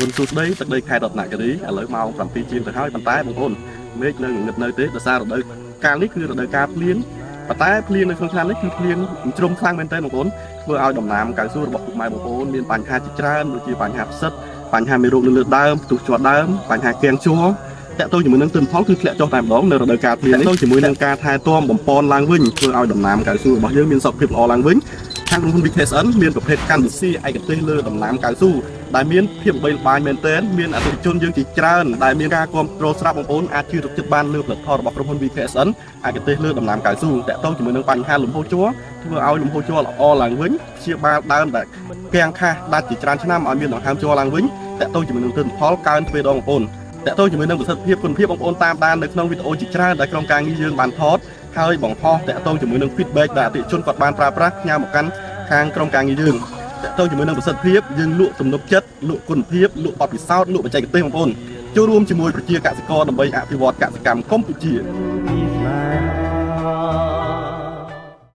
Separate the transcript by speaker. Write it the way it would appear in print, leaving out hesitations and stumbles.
Speaker 1: រុនសួស្ដីទឹកដីខេត្តរតនគិរីឥឡូវម៉ោង7ជាងទៅហើយប៉ុន្តែបងប្អូនមេឃនៅងងឹតនៅទេដោយសាររដូវកាលនេះគឺរដូវកាលភ្លៀងប៉ុន្តែភ្លៀងនៅក្នុងឆ្នាំនេះគឺភ្លៀងជ្រុំខ្លាំងមែនទែនបងប្អូនធ្វើឲ្យដំណាំកៅស៊ូរបស់ពុកម៉ែបងប្អូនមានបញ្ហាជាច្រើនដូចជាបញ្ហាផ្សិតបញ្ហាមេរោគនៅលើដើមផ្ទុះជាប់ដើមបញ្ហាគាំងជ័រតកតទៅជាមួយនឹងទិន្នផលគឺធ្លាក់ចុះតែម្ដងនៅរដូវកាលភ្លៀងនេះទៅជាមួយនឹងការថែទាំបំពន់ឡើងវិញធ្វើឲ្យដំណាំកៅស៊ូរបស់យើងមានសុខភាពល្អឡើងវិញខាងក្រុមហ៊ុន VKSN មានប្រភេទកាន់វិស័យឯកទេសលើដំណាំកៅស៊ូដែលមានភាពល្បីល្បាញមែនទែនមានអតិថិជនយើងជាច្រើនដែលមានការគាំទ្រស្រាប់បងប្អូនអាចជឿទុកចិត្តបានលើផលិតផលរបស់ក្រុមហ៊ុន VKSN ឯកទេសលើដំណាំកៅស៊ូតកតទៅជាមួយនឹងបញ្ហាលំហូរជ័រធ្វើឲ្យលំហូរជ័រល្អឡើងវិញព្យាបាលដើមដែលគាំងខាសដាច់ជាច្រើនឆ្នាំឲ្យមានដង្ហើមជ័រឡើងវិញតកតទៅជាមួយនឹងទិន្នផលកើនទ្វេដងបងប្អូនតកតទៅជាមួយនឹងប្រសិទ្ធភាពគុណភាពបងប្អូនតាមដាននៅក្នុងវីដេអូជាច្រើនដែលក្រុមការងារយើងបានថតហើយបង្ហោះតកតទៅជាមួយនឹង feedback ដែលអតិថិជនគាត់បានប្រើប្រាស់ផ្ញើមកកាន់ខាងក្រុមការងារយើងតកតទៅជាមួយនឹងប្រសិទ្ធភាពយើងលក់ទំនុកចិត្តលក់គុណភាពលក់បទពិសោធន៍លក់បច្ចេកទេសបងប្អូនចូលរួមជាមួយប្រជាកសិករដើម្បីអភិវឌ្ឍកសិកម្មកម្ពុជា